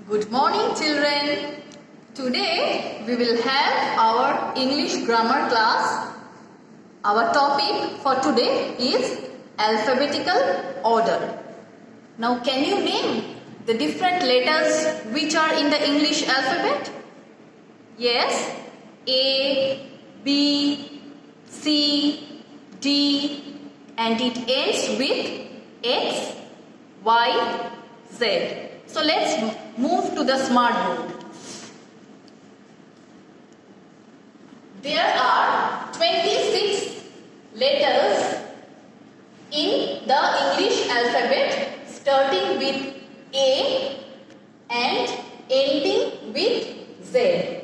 Good morning, children. Today we will have our English grammar class. Our topic for today is alphabetical order. Now, can you name the different letters which are in the English alphabet? Yes, A, B, C, D, and it ends with X, Y, Z. So let's move to the smart board. There are 26 letters in the English alphabet starting with A and ending with Z.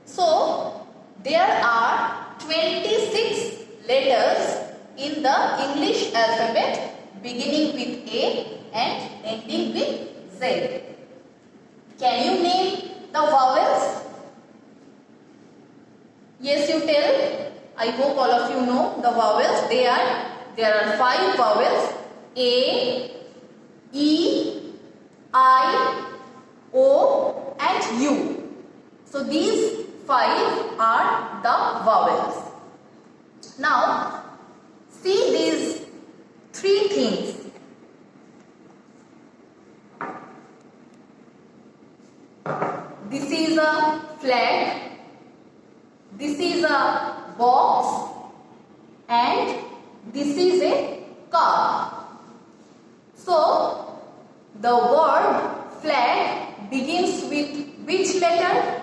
So there are 26 letters in the English alphabet beginning with A and ending with Z. Can you name the vowels? Yes, you tell. I hope all of you know the vowels. There are 5 vowels: A, E, I, O, and U. So these 5 are the vowels. Now, see these 3 things. This is a flag, this is a box, and this is a car. So, the word flag begins with which letter?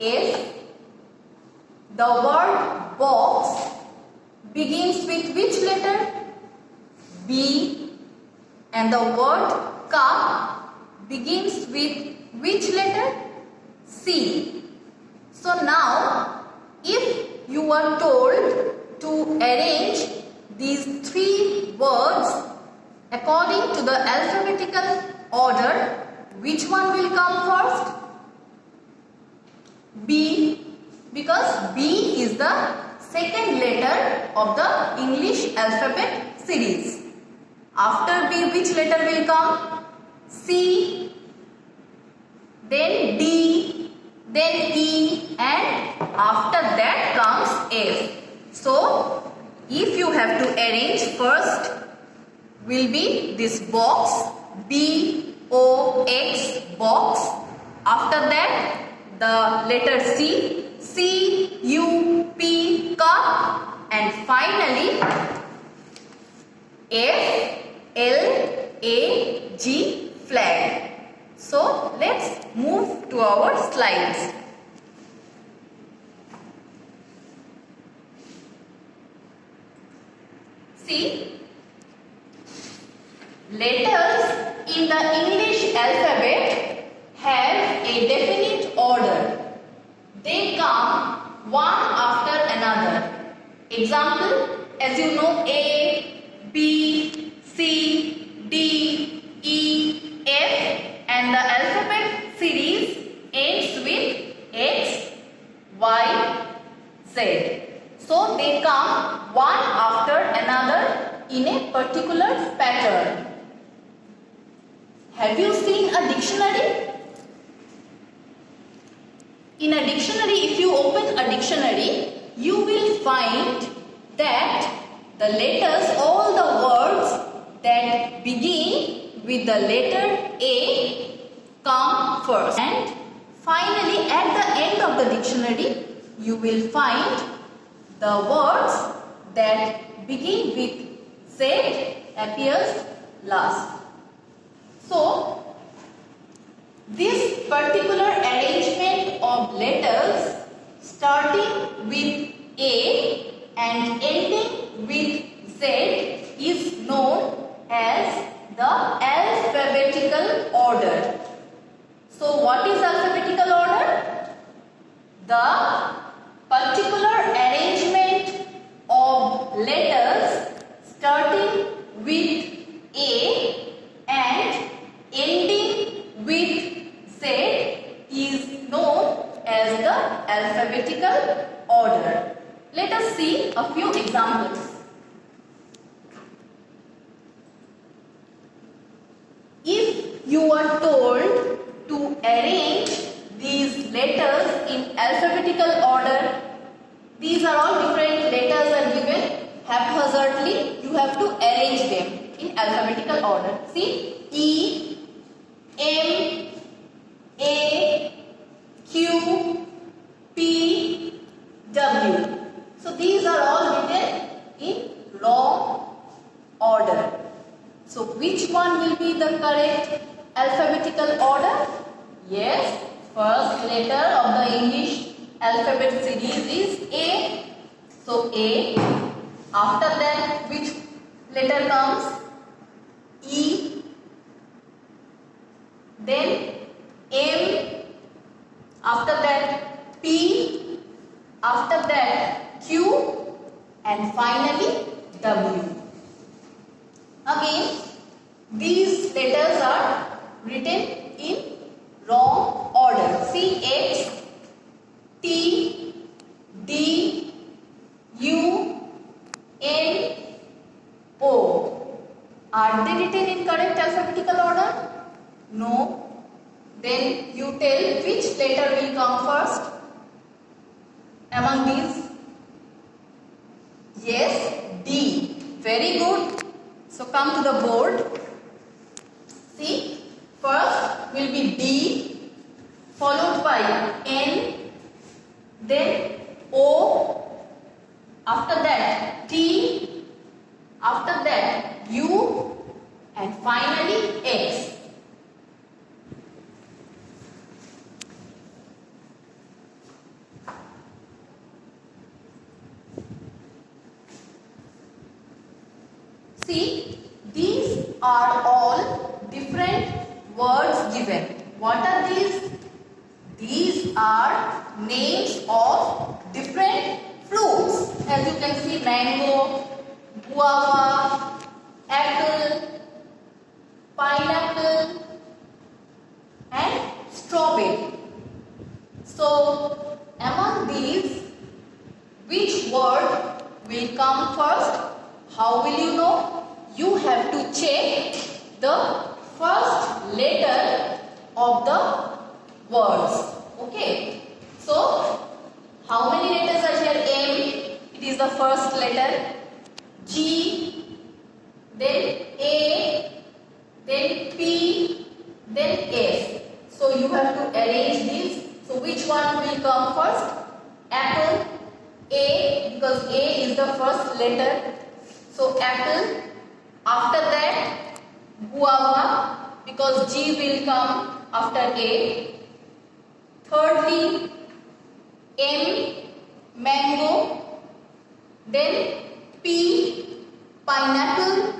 F. The word box begins with which letter? B. And the word car begins with which letter? C. So now, if you are told to arrange these 3 words according to the alphabetical order, which one will come first? B, because B is the second letter of the English alphabet series. After B, which letter will come? C, then D, then E, and after that comes F. So, if you have to arrange, first will be this box, B-O-X, box. After that, the letter C, C-U-P, car, and finally F-L-A-G, flag. So, let's move to our slides. See, letters in the English alphabet have a definite order. They come one after another. Example, as you know, A, B, C, D, E, F, and the alphabet series ends with X, Y, Z. So they come one after another in a particular pattern. Have you seen a dictionary? In a dictionary, if you open a dictionary, you will find that the letters, all the words that begin with the letter A come first, and finally at the end of the dictionary you will find the words that begin with Z appears last. So this particular arrangement of letters starting with A and ending with Z is known as the alphabetical order. So what is alphabetical order? The particular arrangement of letters starting with A and ending with Z is known as the alphabetical order. Let us see a few examples. If you are told to arrange these letters in alphabetical order. These are all different letters are given haphazardly. You have to arrange them in alphabetical order. See, E, M, A, Q, P, W. So these are all written in wrong order. So which one will be the correct alphabetical order? Yes, first letter of the English alphabet series is A. So A. After that, which letter comes? E. Then M. After that P. After that Q. And finally W. Again, these letters are written in wrong order. See, X, T, D, U, N, O. Are they written in correct alphabetical order? No. Then you tell which letter will come first among these. Yes, D. Very good. So come to the board. See, first will be D, followed by N, then O, after that T, after that U, and finally X. See, these are all different words given. What are these? These are names of different fruits. As you can see, mango, guava, apple, pineapple, and strawberry. So, among these, which word will come first? How will you know? You have to check the first letter of the words. Okay. So, how many letters are here? M, it is the first letter. G, then A, then P, then S. So, you have to arrange these. So, which one will come first? Apple, A, because A is the first letter. So, apple. After that, guava, because G will come after A. Thirdly, M, mango. Then P, pineapple.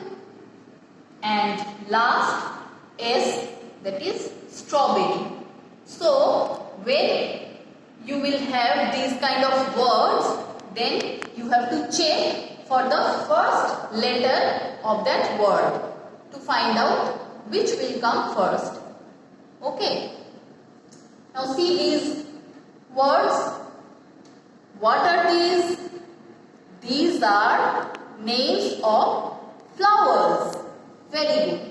And last, S, that is strawberry. So, when you will have these kind of words, then you have to check for the first letter of that word to find out which will come first. Okay. Now see these words. What are these? These are names of flowers. Very good.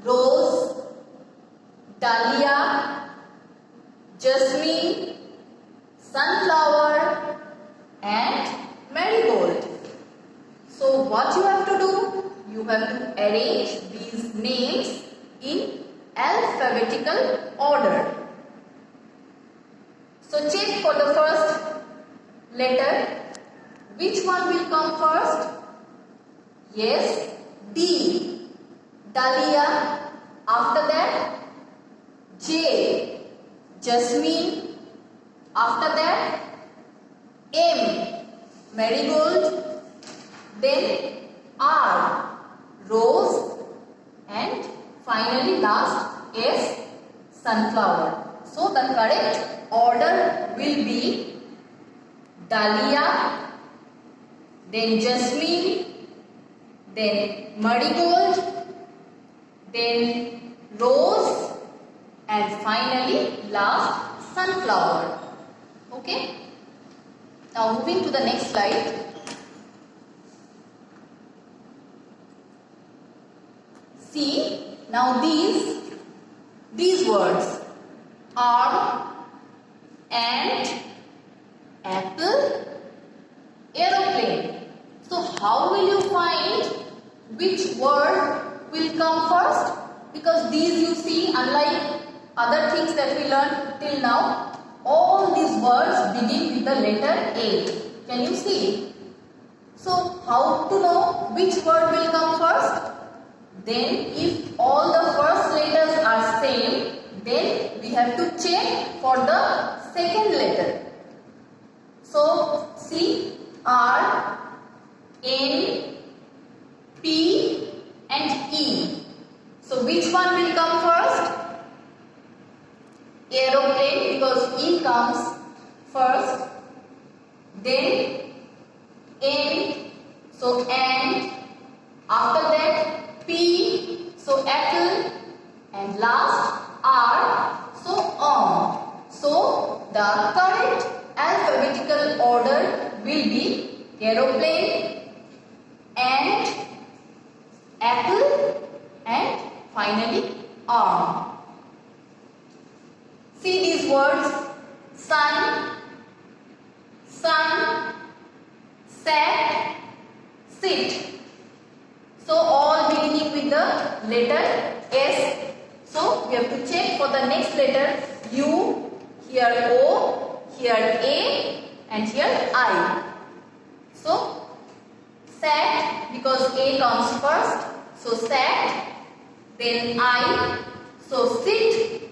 Rose, dahlia, jasmine, sunflower, and marigold. So what you have to do? You have to arrange these names in alphabetical order. So check for the first letter. Which one will come first? Yes, D, dahlia. After that, J, jasmine. After that, M, marigold. Then R, rose, and finally last S, sunflower. So the correct order will be dahlia, then jasmine, then marigold, then rose, and finally last sunflower. Okay. Now moving to the next slide. See, now these these words: arm, ant, apple, aeroplane. So how will you find which word will come first? Because these you see, unlike other things that we learned till now, all these words begin with the letter A. Can you see? So how to know which word will come first? Then if all the first letters are same, then we have to check for the second letter. So see, R, N, P and E. So which one will come first? Aeroplane, because E comes first. Then N, so ant. After that P, so apple. And last R, so arm. So the correct alphabetical order will be aeroplane, ant, apple and finally arm. See these words: sun, sun, sat, sit. So all beginning with the letter S. So we have to check for the next letter U, here O, here A and here I. So sat, because A comes first, so sat, then I, so sit,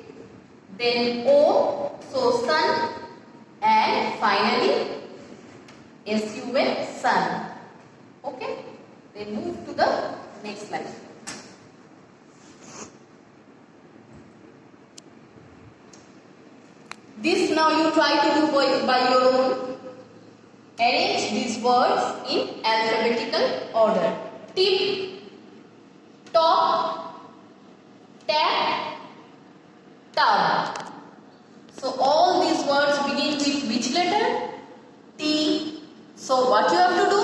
then O, so sun and finally S-U-N, sun. Okay, then move to the next slide. This now you try to do by your own. Arrange these words in alphabetical order. Tip, top, tap, tub. So all these words begin with which letter? T. So what you have to do?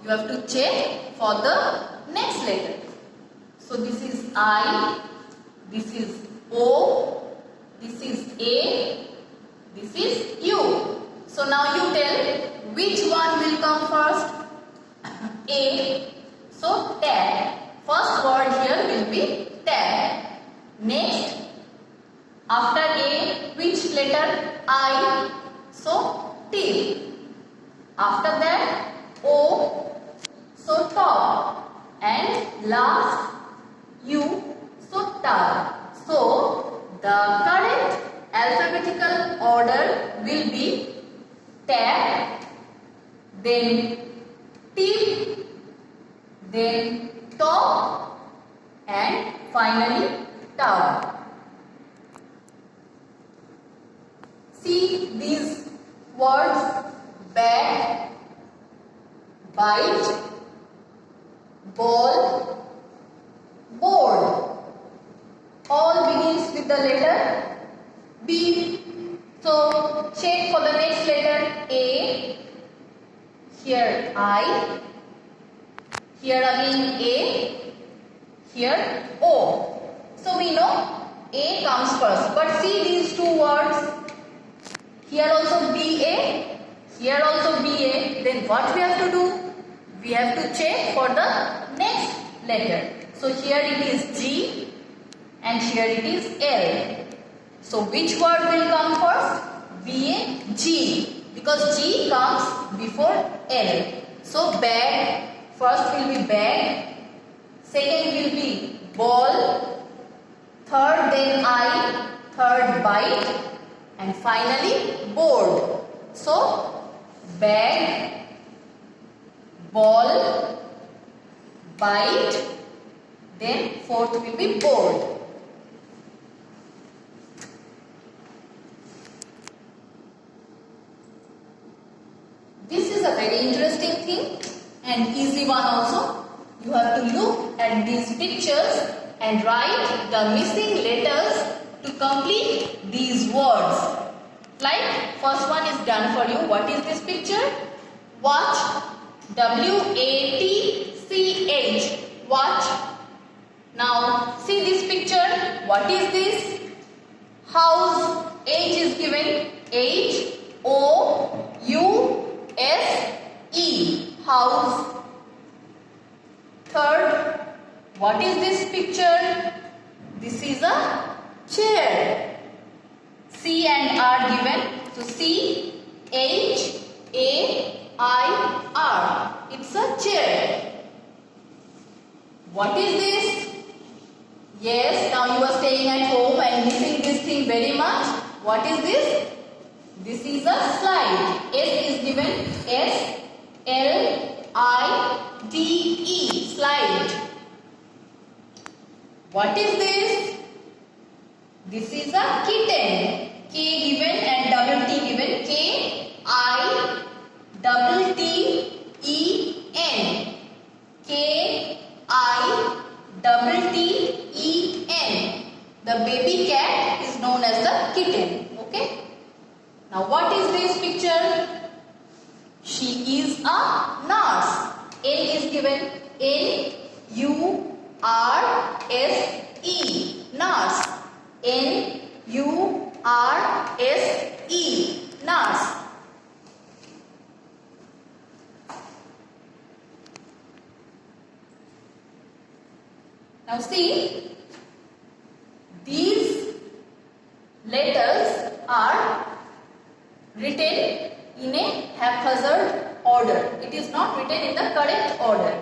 You have to check for the next letter. So this is I, this is O, this is A, this is U. So now you tell which one will come first? A. So tab. First word here will be tab. Next, after A, which letter? I. So T. After that O, so top. And last U, so tub. So the correct alphabetical order will be tab, then tip, then top and finally tub. See these words: bat, bite, ball, board. All begins with the letter B. So check for the next letter A. Here I. Here again A. Here O. So we know A comes first. But see these two words. Here also BA. Here also BA. Then what we have to do? We have to check for the next letter. So here it is G and here it is L. So which word will come first? BA, G. Because G comes before L. So bag. First will be bag. Second will be ball. Third then I. Third bite. And finally board. So bag, ball, bite. Then fourth will be board. This is a very interesting thing and easy one also. You have to look at these pictures and write the missing letters to complete these words. Like first one is done for you. What is this picture? Watch. W-A-T-C-H. Watch. Now see this picture. What is this? House. H is given. H-O-U-S-E. House. Third, what is this picture? This is a chair. C and R given. So C-H-A-I-R. It's a chair. What is this? Yes, now you are staying at home and missing this thing very much. What is this? This is a slide. S is given. S-L-I-D-E. Slide. What is this? This is a kitten. K given and double T given. K-I-T-T-E-N. K-I-T-T-E-N. The baby cat is known as the kitten. Okay. Now what is this picture? She is a nurse. N is given. N-U-R-S-E. Nurse. N-U-R-S-E. Nurse. Now see, these letters are written in a haphazard order. It is not written in the correct order.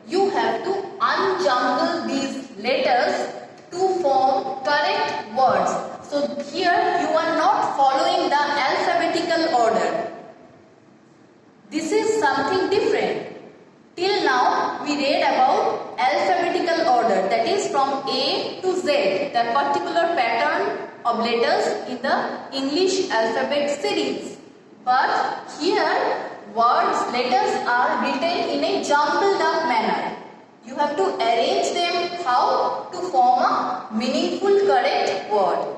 You have to unjumble these letters to form correct words. So here you are not following the alphabetical order. This is something different. Till now we read about alphabetical order, that is from A to Z, the particular pattern of letters in the English alphabet series. But here letters are written in a jumbled up manner. You have to arrange them how to form a meaningful correct word.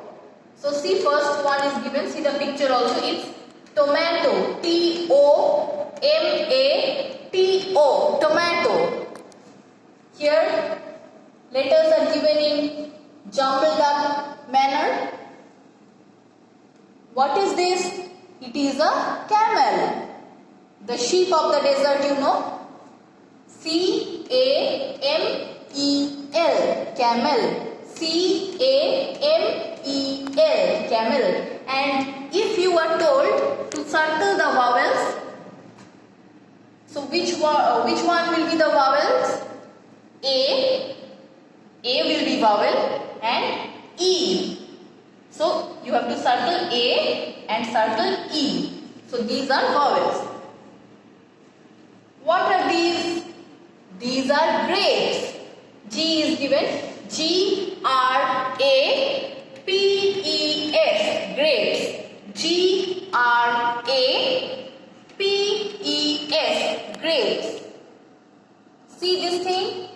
So see, first one is given, see the picture also, it's tomato, T-O-M-A-T-O, tomato. Here letters are given in jumbled up manner. What is this? It is a camel. The sheep of the desert, you know. C-A-M-E-L, camel. C-A-M-E-L, camel. And if you are told to circle the vowels, so which one will be the vowels? A will be vowel and E. So you have to circle A and circle E. So these are vowels. What are these? These are grapes. G is given. G-R-A-P-E-S. Grapes. G-R-A-P-E-S. Grapes. See this thing?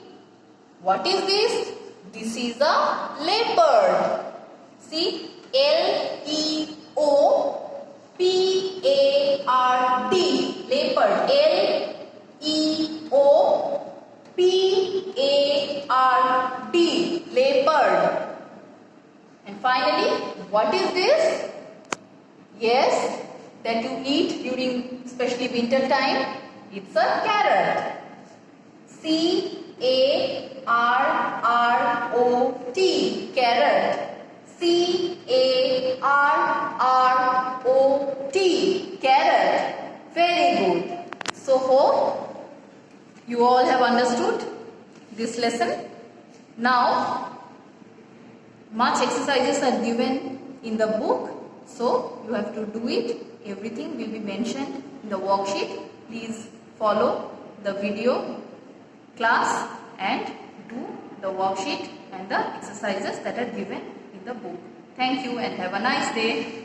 What is this? This is a leopard. See? L-E-O-P-A-R-D. Leopard. L-E-O-P-A-R-D. Leopard. And finally, what is this? Yes, that you eat during especially winter time. It's a carrot. C-A-R-R-O-T. Carrot. C-A-R-R-O-T. Carrot. Very good. So hope you all have understood this lesson. Now, much exercises are given in the book. So, you have to do it. Everything will be mentioned in the worksheet. Please follow the video class and do the worksheet and the exercises that are given in the book. Thank you and have a nice day.